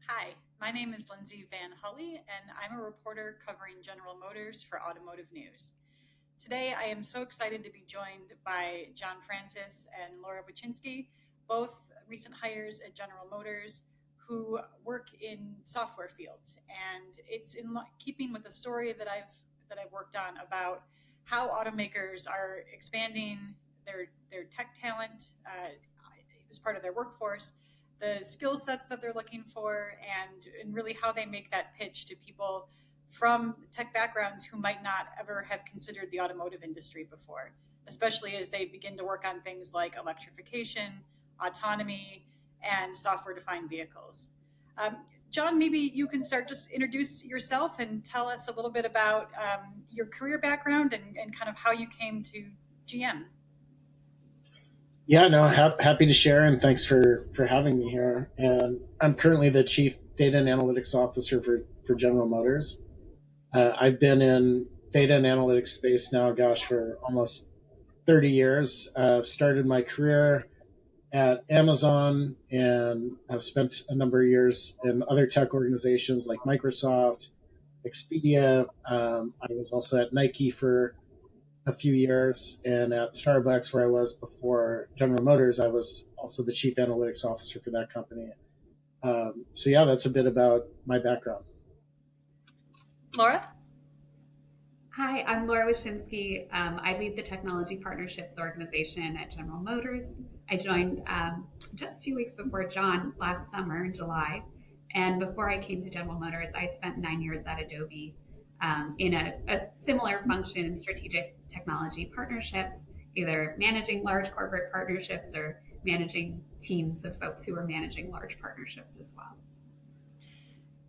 Hi, my name is Lindsay VanHulle, and I'm a reporter covering General Motors for Automotive News. Today, I am so excited to be joined by John Francis and Laura Wachinski, both recent hires at General Motors who work in software fields. And it's in keeping with the story that I've worked on about how automakers are expanding their tech talent as part of their workforce, the skill sets that they're looking for, and really how they make that pitch to people from tech backgrounds who might not ever have considered the automotive industry before, especially as they begin to work on things like electrification, autonomy, and software defined vehicles. Um, John, maybe you can start, just introduce yourself and tell us a little bit about your career background and kind of how you came to GM. Yeah, no, happy to share, and thanks for having me here. And I'm currently the chief data and analytics officer for General Motors. I've been in data and analytics space now, gosh, for almost 30 years. Started my career at Amazon, and I've spent a number of years in other tech organizations like Microsoft, Expedia. I was also at Nike for a few years, and at Starbucks, where I was before General Motors, I was also the chief analytics officer for that company. So yeah, that's a bit about my background. Laura? Hi, I'm Laura Wachinski. I lead the Technology Partnerships Organization at General Motors. I joined just 2 weeks before John last summer in July. And before I came to General Motors, I'd spent 9 years at Adobe in a similar function in strategic technology partnerships, either managing large corporate partnerships or managing teams of folks who are managing large partnerships as well.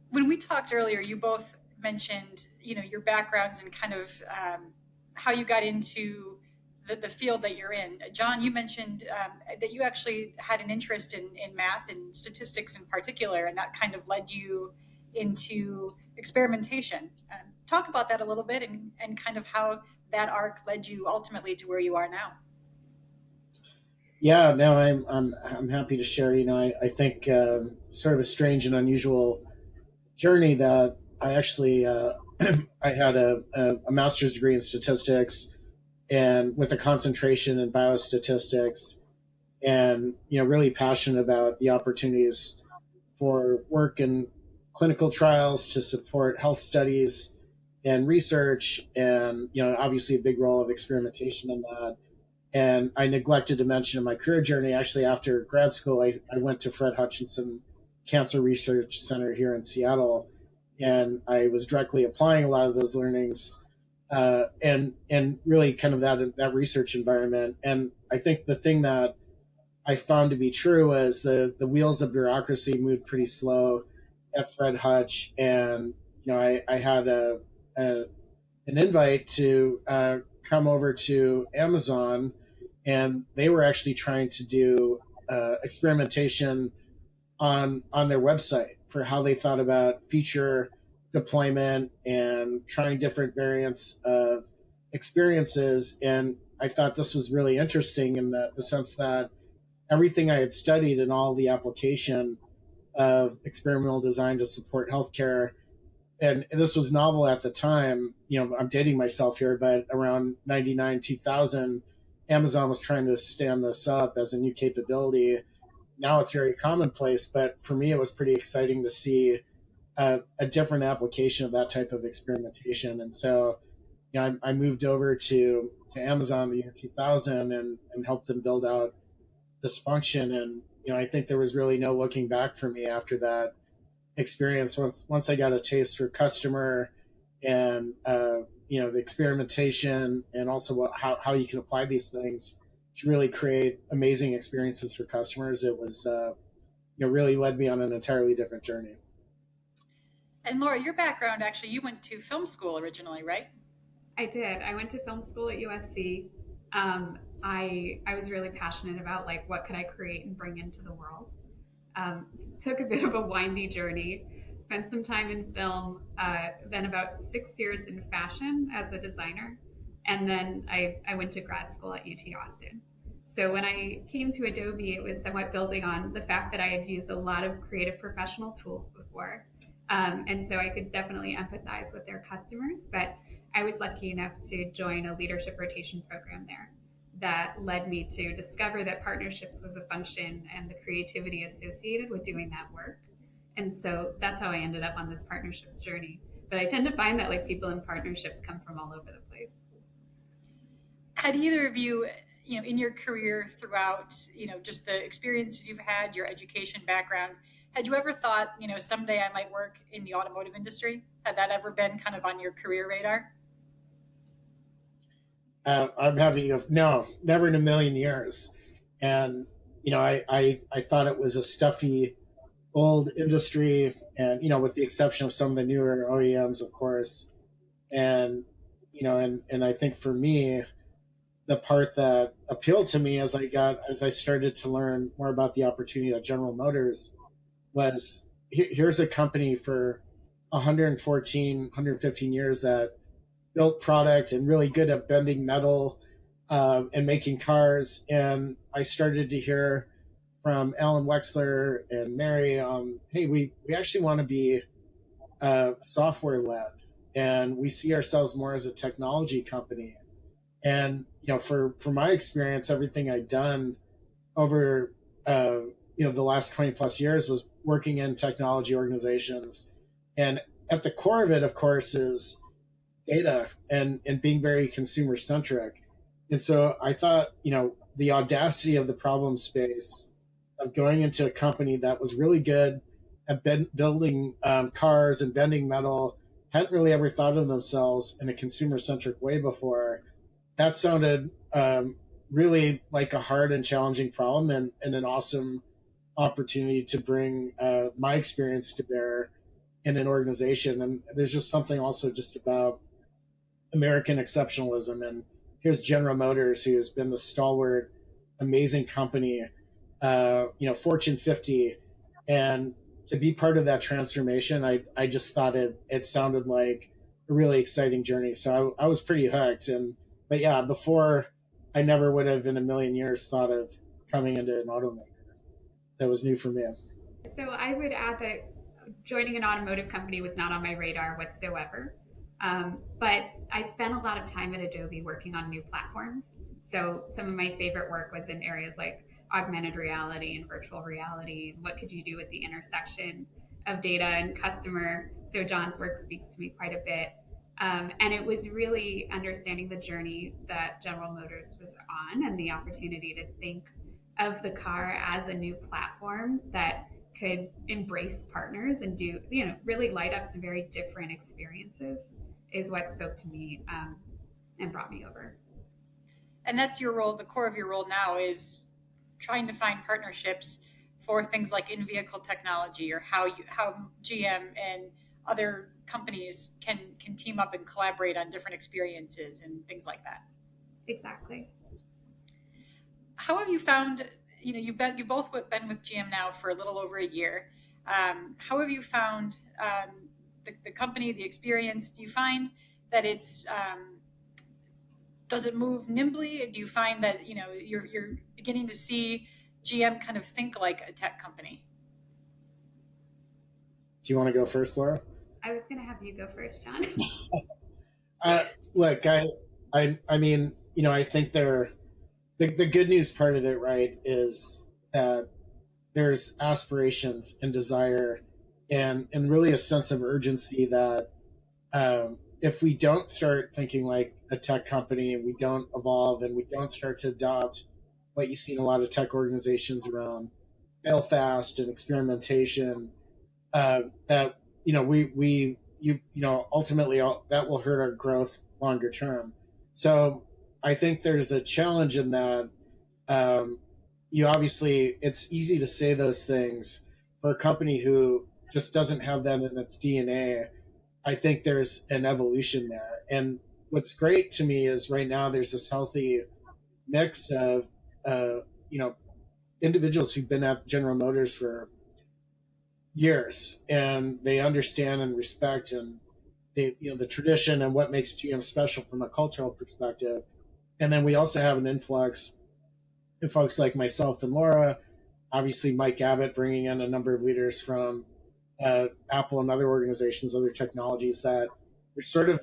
When we talked earlier, you both mentioned, your backgrounds and kind of how you got into the field that you're in. John, you mentioned that you actually had an interest in math and statistics in particular, and that kind of led you into experimentation. Talk about that a little bit and kind of how that arc led you ultimately to where you are now. Yeah, no, I'm happy to share. I think sort of a strange and unusual journey that I actually I had a master's degree in statistics and with a concentration in biostatistics, and really passionate about the opportunities for work in clinical trials to support health studies and research, and obviously a big role of experimentation in that. And I neglected to mention in my career journey, actually after grad school, I went to Fred Hutchinson Cancer Research Center here in Seattle, and I was directly applying a lot of those learnings, and really kind of that research environment. And I think the thing that I found to be true was the wheels of bureaucracy moved pretty slow at Fred Hutch, and I had an invite to come over to Amazon, and they were actually trying to do experimentation on their website for how they thought about feature deployment and trying different variants of experiences. And I thought this was really interesting in the sense that everything I had studied and all the application of experimental design to support healthcare, and this was novel at the time. I'm dating myself here, but around 99, 2000, Amazon was trying to stand this up as a new capability. Now it's very commonplace, but for me, it was pretty exciting to see a different application of that type of experimentation. And so, I moved over to Amazon in the year 2000 and helped them build out this function. And, I think there was really no looking back for me after that experience. Once I got a taste for customer and, the experimentation, and also how you can apply these things to really create amazing experiences for customers, it was, really led me on an entirely different journey. And Laura, your background, actually, you went to film school originally, right? I did. I went to film school at USC. I was really passionate about what could I create and bring into the world. Took a bit of a windy journey. Spent some time in film, then about 6 years in fashion as a designer, and then I went to grad school at UT Austin. So when I came to Adobe, it was somewhat building on the fact that I had used a lot of creative professional tools before. And so I could definitely empathize with their customers. But I was lucky enough to join a leadership rotation program there that led me to discover that partnerships was a function and the creativity associated with doing that work. And so that's how I ended up on this partnerships journey. But I tend to find that like people in partnerships come from all over the place. Had either of you, in your career throughout, just the experiences you've had, your education background, had you ever thought, someday I might work in the automotive industry? Had that ever been kind of on your career radar? I'm happy to go. No, never in a million years. And I thought it was a stuffy old industry, and with the exception of some of the newer OEMs, of course. And and I think for me, the part that appealed to me as I started to learn more about the opportunity at General Motors was here's a company for 114, 115 years that built product and really good at bending metal and making cars. And I started to hear from Alan Wexler and Mary, hey, we actually want to be software led, and we see ourselves more as a technology company. And for my experience, everything I'd done over the last 20 plus years was working in technology organizations, and at the core of it, of course, is data and being very consumer centric. And so I thought, the audacity of the problem space of going into a company that was really good at building cars and bending metal, hadn't really ever thought of themselves in a consumer centric way before. That sounded really like a hard and challenging problem, and an awesome opportunity to bring my experience to bear in an organization. And there's just something also just about American exceptionalism. And here's General Motors, who has been the stalwart, amazing company, Fortune 50. And to be part of that transformation, I just thought it sounded like a really exciting journey. So I was pretty hooked. But yeah, before, I never would have in a million years thought of coming into an automaker. So it was new for me. So I would add that joining an automotive company was not on my radar whatsoever. But I spent a lot of time at Adobe working on new platforms. So some of my favorite work was in areas like augmented reality and virtual reality. What could you do with the intersection of data and customer? So John's work speaks to me quite a bit. And it was really understanding the journey that General Motors was on and the opportunity to think of the car as a new platform that could embrace partners and do, really light up some very different experiences is what spoke to me and brought me over. And that's your role. The core of your role now is trying to find partnerships for things like in-vehicle technology, or how GM and other companies can team up and collaborate on different experiences and things like that. Exactly. How have you found, you've both been with GM now for a little over a year. How have you found the company, the experience? Do you find that it's does it move nimbly? Do you find that you're beginning to see GM kind of think like a tech company? Do you want to go first, Laura? I was going to have you go first, John. Look, I mean, I think the good news part of it, right, is that there's aspirations and desire and really a sense of urgency that if we don't start thinking like a tech company, and we don't evolve, and we don't start to adopt what you see in a lot of tech organizations around fail fast and experimentation, that we ultimately that will hurt our growth longer term. So I think there's a challenge in that. Obviously, it's easy to say those things for a company who just doesn't have that in its DNA. I think there's an evolution there. And what's great to me is right now there's this healthy mix of, individuals who've been at General Motors for years, and they understand and respect and the tradition and what makes GM special from a cultural perspective. And then we also have an influx folks like myself and Laura, obviously Mike Abbott bringing in a number of leaders from Apple and other organizations, other technologies, that there's sort of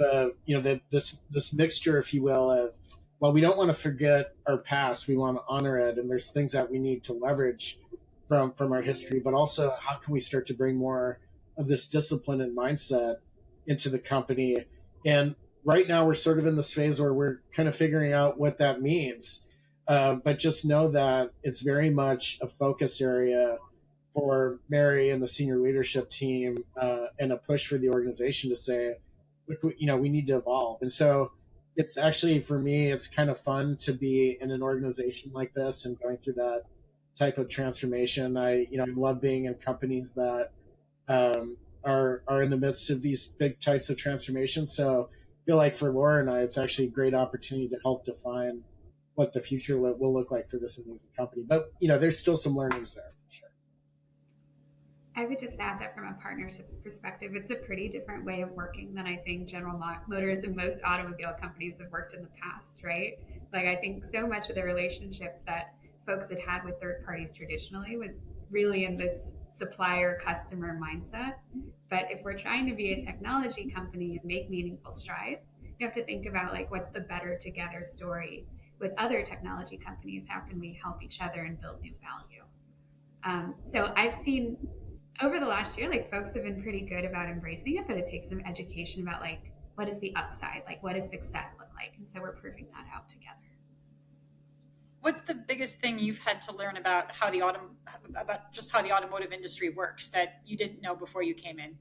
this mixture, if you will, of, well, we don't want to forget our past, we want to honor it, and there's things that we need to leverage from our history, but also how can we start to bring more of this discipline and mindset into the company. And right now we're sort of in this phase where we're kind of figuring out what that means. But just know that it's very much a focus area for Mary and the senior leadership team, and a push for the organization to say, look, we need to evolve. And so it's actually, for me, it's kind of fun to be in an organization like this and going through that type of transformation. I love being in companies that are in the midst of these big types of transformations. So I feel like for Laura and I, it's actually a great opportunity to help define what the future will look like for this amazing company. But there's still some learnings there for sure. I would just add that from a partnerships perspective, it's a pretty different way of working than I think General Motors and most automobile companies have worked in the past, right? Like, I think so much of the relationships that folks had with third parties traditionally was really in this supplier customer mindset. But if we're trying to be a technology company and make meaningful strides, you have to think about, like, what's the better together story with other technology companies? How can we help each other and build new value? So I've seen over the last year, like, folks have been pretty good about embracing it, but it takes some education about, like, what is the upside? Like, what does success look like? And so we're proving that out together. What's the biggest thing you've had to learn about how the automotive industry works that you didn't know before you came in?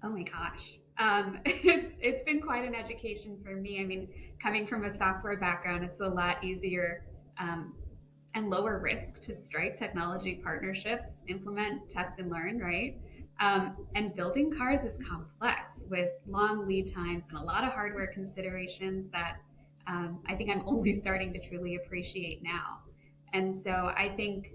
Oh my gosh. It's been quite an education for me. I mean, coming from a software background, it's a lot easier and lower risk to strike technology partnerships, implement, test, and learn, right? And building cars is complex with long lead times and a lot of hardware considerations that I think I'm only starting to truly appreciate now. And so I think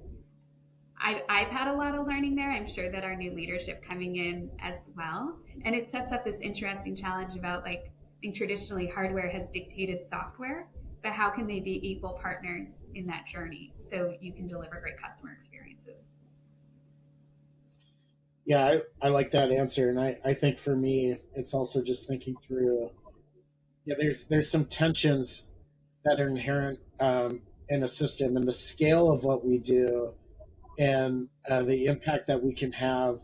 I've had a lot of learning there. I'm sure that our new leadership coming in as well. And it sets up this interesting challenge about, like, I think traditionally hardware has dictated software, but how can they be equal partners in that journey so you can deliver great customer experiences? Yeah, I like that answer. And I think for me, it's also just thinking through, there's some tensions that are inherent in a system, and the scale of what we do and the impact that we can have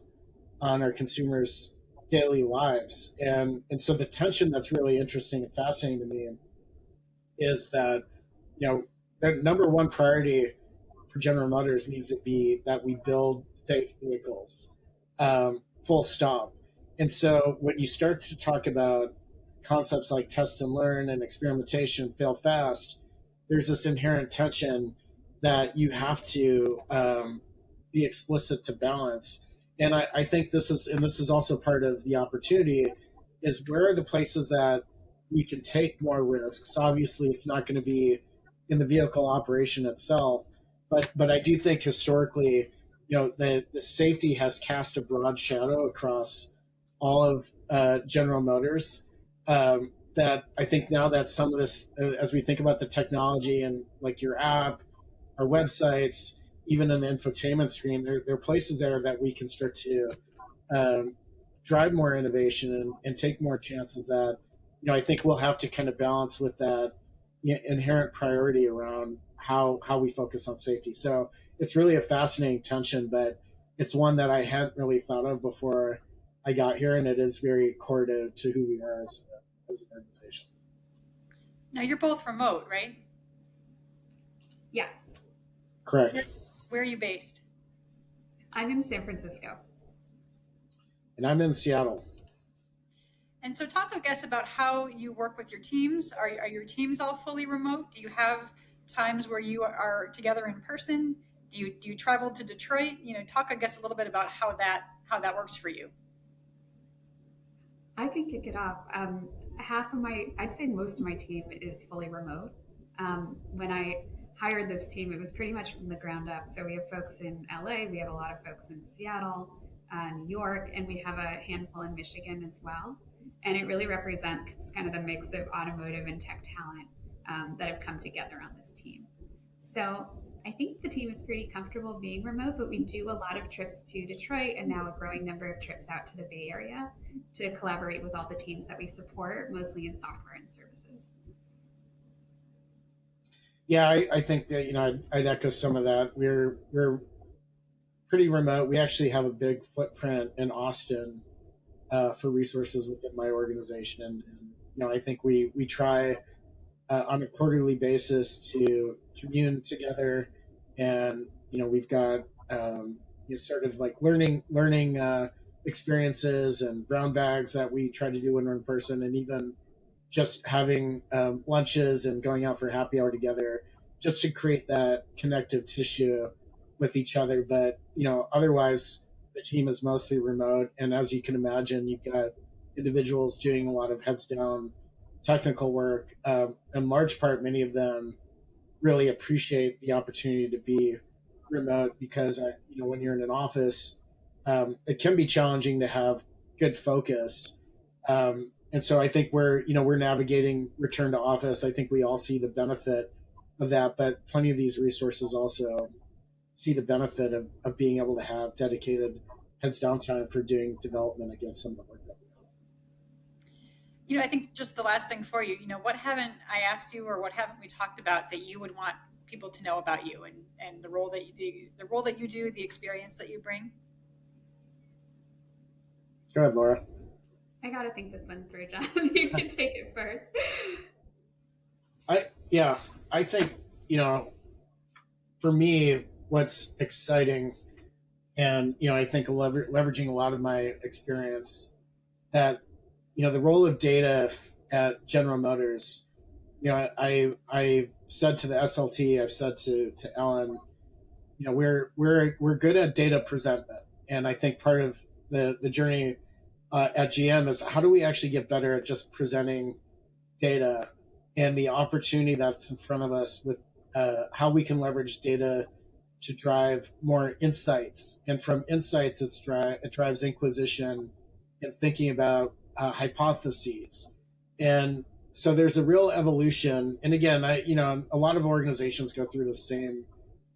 on our consumers' daily lives. And so the tension that's really interesting and fascinating to me is that, the number one priority for General Motors needs to be that we build safe vehicles, full stop. And so when you start to talk about concepts like test and learn and experimentation, fail fast, there's this inherent tension that you have to be explicit to balance. And I think this is also part of the opportunity, is where are the places that we can take more risks. Obviously, it's not going to be in the vehicle operation itself, but I do think historically, the safety has cast a broad shadow across all of General Motors. That I think now that some of this, as we think about the technology and like your app, our websites, even in the infotainment screen, there are places there that we can start to drive more innovation and take more chances that, I think we'll have to kind of balance with that inherent priority around how we focus on safety. So it's really a fascinating tension, but it's one that I hadn't really thought of before I got here, and it is very core to who we are as an organization. Now, you're both remote, right? Yes. Correct. Where are you based? I'm in San Francisco. And I'm in Seattle. And so talk, I guess, about how you work with your teams. Are your teams all fully remote? Do you have times where you are together in person? Do you travel to Detroit? Talk, I guess, a little bit about how that works for you. I can kick it off. I'd say most of my team is fully remote. When I hired this team, it was pretty much from the ground up. So we have folks in LA, we have a lot of folks in Seattle, New York, and we have a handful in Michigan as well. And it really represents kind of the mix of automotive and tech talent that have come together on this team. So I think the team is pretty comfortable being remote, but we do a lot of trips to Detroit and now a growing number of trips out to the Bay Area to collaborate with all the teams that we support, mostly in software and services. Yeah, I think that, I'd echo some of that. We're pretty remote. We actually have a big footprint in Austin for resources within my organization, and I think we try on a quarterly basis to commune together, and we've got sort of like learning experiences and brown bags that we try to do when we're in person, and even just having lunches and going out for happy hour together, just to create that connective tissue with each other. But otherwise, the team is mostly remote, and as you can imagine, you've got individuals doing a lot of heads down technical work. In large part, many of them really appreciate the opportunity to be remote because when you're in an office, it can be challenging to have good focus. And so I think we're navigating return to office. I think we all see the benefit of that, but plenty of these resources also see the benefit of being able to have dedicated heads down time for doing development against some of the work that we have. I think just the last thing for you, what haven't I asked you, or what haven't we talked about that you would want people to know about you and the role that you do, the experience that you bring? Go ahead, Laura. I got to think this one through, John. You can take it first. I think, for me, what's exciting, and, I think leveraging a lot of my experience, that, the role of data at General Motors, I said to the SLT, I've said to Ellen, we're good at data presentment. And I think part of the journey at GM is how do we actually get better at just presenting data, and the opportunity that's in front of us with how we can leverage data to drive more insights. And from insights, it drives inquisition and thinking about hypotheses. And so there's a real evolution. And again, a lot of organizations go through the same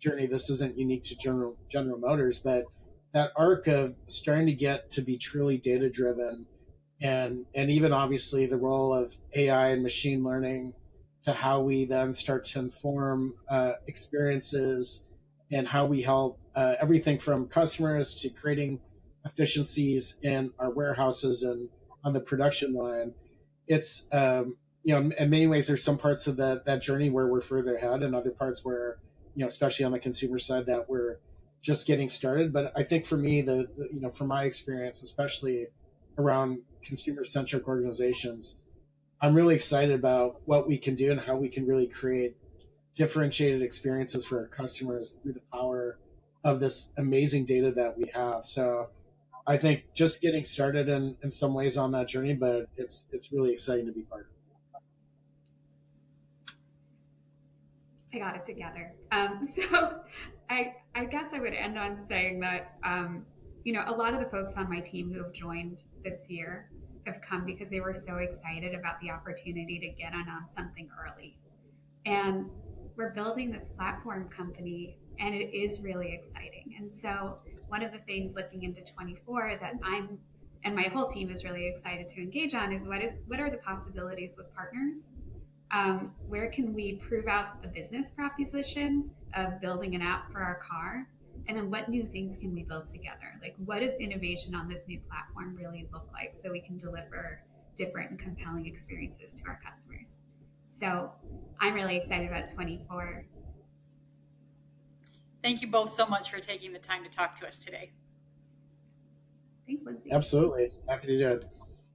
journey. This isn't unique to General Motors, but that arc of starting to get to be truly data driven, and even obviously the role of AI and machine learning to how we then start to inform experiences and how we help everything from customers to creating efficiencies in our warehouses and on the production line. It's in many ways there's some parts of that journey where we're further ahead, and other parts where especially on the consumer side, that we're just getting started. But I think for me, from my experience, especially around consumer-centric organizations, I'm really excited about what we can do and how we can really create differentiated experiences for our customers through the power of this amazing data that we have. So I think just getting started in some ways on that journey, but it's really exciting to be part of it. I got it together. So I guess I would end on saying that, a lot of the folks on my team who have joined this year have come because they were so excited about the opportunity to get in on something early. And we're building this platform company, and it is really exciting. And so one of the things looking into 24 that I'm and my whole team is really excited to engage on is what are the possibilities with partners? Where can we prove out the business proposition of building an app for our car? And then what new things can we build together? Like, what does innovation on this new platform really look like so we can deliver different and compelling experiences to our customers? So I'm really excited about 24. Thank you both so much for taking the time to talk to us today. Thanks, Lindsay. Absolutely. Happy to do it.